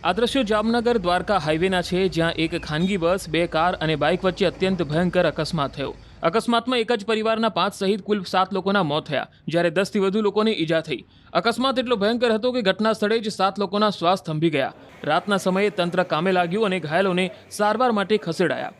આ દ્રશ્યો જામનગર દ્વારકા હાઈવેના છે, જ્યાં એક ખાનગી બસ, બે કાર અને બાઇક વચ્ચે અત્યંત ભયંકર અકસ્માત થયો. અકસ્માતમાં એક જ પરિવારના 5 સહિત કુલ 7 લોકોના મોત થયા, જ્યારે 10થી વધુ લોકોને ઈજા થઈ. અકસ્માત એટલો ભયંકર હતો કે ઘટના સ્થળે જ 7 લોકોના શ્વાસ થંભી ગયા. રાતના સમયે તંત્ર કામે લાગ્યું અને ઘાયલોને સારવાર માટે ખસેડાયા.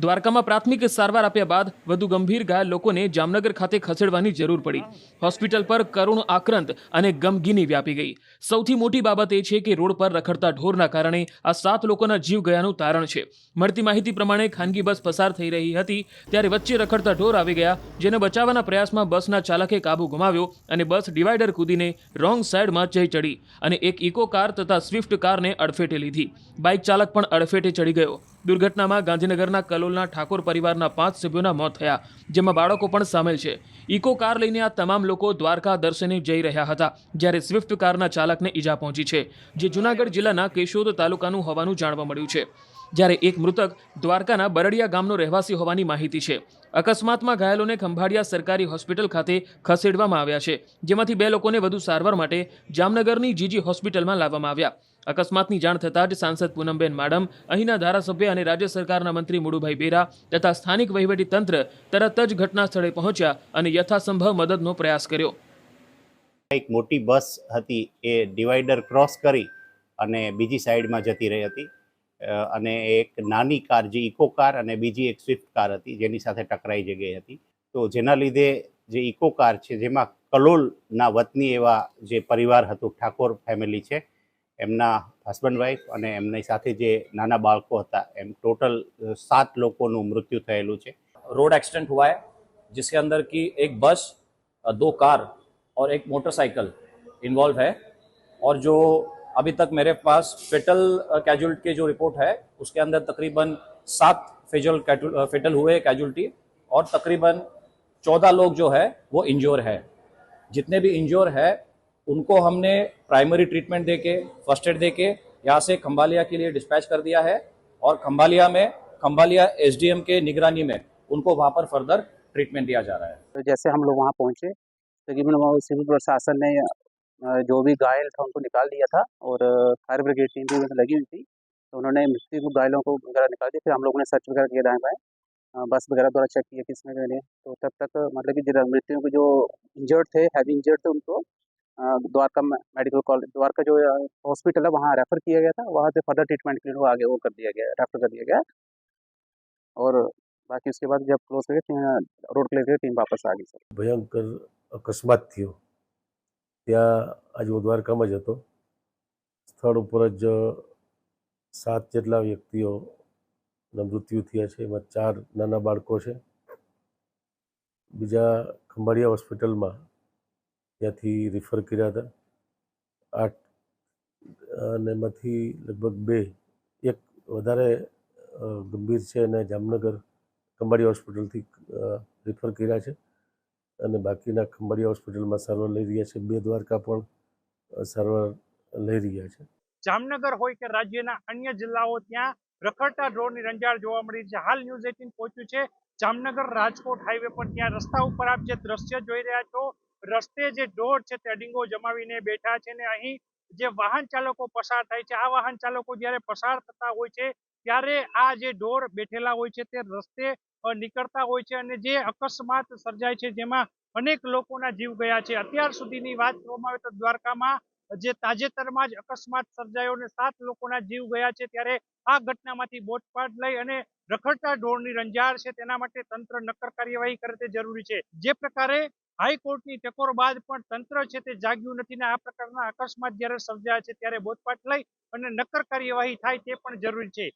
દ્વારકામાં પ્રાથમિક સારવાર આપ્યા બાદ વધુ ગંભીર ઘાયલ લોકોને જામનગર ખાતે ખસેડવાની જરૂર પડી. હોસ્પિટલ પર કરુણ આક્રંદ અને ગમગીની વ્યાપી ગઈ. સૌથી મોટી બાબત એ છે કે રોડ પર રખડતા ઢોરના કારણે આ 7 લોકોના જીવ ગયાનું તારણ છે. મળતી માહિતી પ્રમાણે ખાનગી બસ પસાર થઈ રહી હતી, ત્યારે વચ્ચે રખડતા ઢોર આવી ગયા, જેને બચાવવાના પ્રયાસમાં બસના ચાલકે કાબુ ગુમાવ્યો અને બસ ડિવાઈડર કૂદીને રોંગ સાઈડમાં જઈ ચડી અને એક ઇકો કાર તથા સ્વિફ્ટ કારને અડફેટે લીધી. બાઇક ચાલક પણ અડફેટે ચડી ગયો. દુર્ઘટનામાં ગાંધીનગરના કલોલના ઠાકોર પરિવારના 5 સભ્યોના મોત થયા, જેમાં બાળકો પણ સામેલ છે. ઇકો કાર લઈને આ તમામ લોકો દ્વારકા દર્શને જઈ રહ્યા હતા, જ્યારે સ્વિફ્ટ કારના ચાલકને ઈજા પહોંચી છે, જે જૂનાગઢ જિલ્લાના કેશોદ તાલુકાનું હોવાનું જાણવા મળ્યું છે. જ્યારે એક મૃતક દ્વારકાના બરડિયા ગામનો રહેવાસી હોવાની માહિતી છે. અકસ્માતમાં ઘાયલોને ખંભાળિયા સરકારી હોસ્પિટલ ખાતે ખસેડવામાં આવ્યા છે, જેમાંથી 2 લોકોને વધુ સારવાર માટે જામનગરની જીજી હોસ્પિટલમાં લાવવામાં આવ્યા. અકસ્માતની જાણ થતાં જ સાંસદ પૂનમબેન માડમ, અહીંના ધારાસભ્ય અને રાજ્ય સરકારના મંત્રી મુડુભાઈ બેરા તથા સ્થાનિક વહીવટીતંત્ર તરત જ ઘટના સ્થળે પહોંચ્યા અને યથાસંભવ મદદનો પ્રયાસ કર્યો. એક મોટી બસ હતી, એ ડિવાઈડર ક્રોસ કરી અને બીજી સાઈડમાં જતી રહી હતી અને એક નાની કાર, જે ઇકો કાર અને બીજી એક સ્વિફ્ટ કાર હતી, જેની સાથે ટકરાઈ ગઈ હતી. તો જેના લીધે જે ઇકો કાર છે, જેમાં કલોલના વતની એવા જે પરિવાર હતું, ઠાકોર ફેમિલી છે, એમના હસબન્ડ વાઈફ અને એમની સાથે જે નાના બાળકો હતા, એમ ટોટલ 7 લોકોનું મૃત્યુ થયેલું છે. रोड एक्सीडेंट हुआ है जिसके अंदर की एक बस, 2 कार और एक मोटरसाइकिल इन्वॉल्व है। और जो अभी तक मेरे पास फेटल कैजुअल्टी की जो रिपोर्ट है उसके अंदर तकरीबन 7 फेटल हुए कैजुअल्टी और तकरीबन 14 लोग जो है वो इंजोर है। जितने भी इंजोर है उनको हमने प्राइमरी ट्रीटमेंट देके, फर्स्ट एड देके यहाँ से खंभालिया के लिए डिस्पैच कर दिया है और खंभालिया एसडीएम के निगरानी में उनको वहाँ पर फर्दर ट्रीटमेंट दिया जा रहा है। तो जैसे हम लोग वहाँ पहुँचे, तकरीबन सिविल प्रशासन ने जो भी घायल था उनको निकाल दिया था और फायर ब्रिगेड टीम भी लगी हुई थी, तो उन्होंने मृत्यु घायलों को वगैरह निकाल दिया। फिर हम लोगों ने सर्च वगैरह किया दाएँ बाएँ, बस वगैरह द्वारा चेक किया किसमें गए, तो तब तक मतलब कि मृत्यु के जो इंजर्ड थे, हैवी इंजर्ड थे, उनको द्वारका मेडिकल कॉलेज, द्वारका जो हॉस्पिटल है वहाँ रेफर किया गया था। वहाँ से फर्दर ट्रीटमेंट के लिए आगे वो कर दिया गया, रेफर कर दिया गया। और बाकी उसके बाद जब क्लोज करके रोड क्लियर करके टीम वापस आ गई। सर, ભયંકર અકસ્માત થયો ત્યાં આજે હું દ્વારકામાં જ હતો. સ્થળ ઉપર જ 7 જેટલા વ્યક્તિઓના મૃત્યુ થયા છે, એમાં 4 નાના બાળકો છે. બીજા ખંભાળિયા હોસ્પિટલમાં ત્યાંથી રિફર કર્યા હતા 8 અને એમાંથી લગભગ 2 એક વધારે ગંભીર છે અને જામનગર ખંભાળિયા હોસ્પિટલથી રિફર કર્યા છે અને બાકીના ખંભાળિયા હોસ્પિટલમાં સારવાર લઈ રહ્યા છે. 2 દ્વારકા પણ સારવાર લઈ રહ્યા છે. જામનગર હોય કે રાજ્યના અન્ય જિલ્લાઓ, ત્યાં રખડતા ઢોરની રંજાડ જોવા મળી છે. હાલ ન્યૂઝ 18 પહોંચ્યું છે જામનગર રાજકોટ હાઈવે પર. ત્યાં રસ્તા ઉપર આપ જે દ્રશ્ય જોઈ રહ્યા છો, રસ્તે જે ઢોર છે તે અડીંગો જમાવીને બેઠા છે ને અહીં જે વાહન ચાલકો પસાર થાય છે, આ વાહન ચાલકો જ્યારે પસાર થતા હોય છે ત્યારે આ જે ઢોર બેઠેલા હોય છે તે રસ્તે નીકળતા હોય છે અને જે અકસ્માત સર્જાય છે, જેમાં અનેક લોકોના જીવ ગયા છે. અત્યાર સુધીની વાત કરવામાં આવે તો દ્વારકામાં જે તાજેતરમાં જ અકસ્માત સર્જાયો અને 7 લોકોના જીવ ગયા છે, ત્યારે આ ઘટનામાંથી બોધપાઠ લઈ અને રખડતા ઢોરની રંજાડ છે તેના માટે તંત્ર નક્કર કાર્યવાહી કરે તે જરૂરી છે. જે પ્રકારે હાઈકોર્ટની ટકોર બાદ પણ તંત્ર છે તે જાગ્યું નથી ને આ પ્રકારના અકસ્માત જ્યારે સર્જાય છે ત્યારે બોધપાઠ લઈ અને નક્કર કાર્યવાહી થાય તે પણ જરૂરી છે.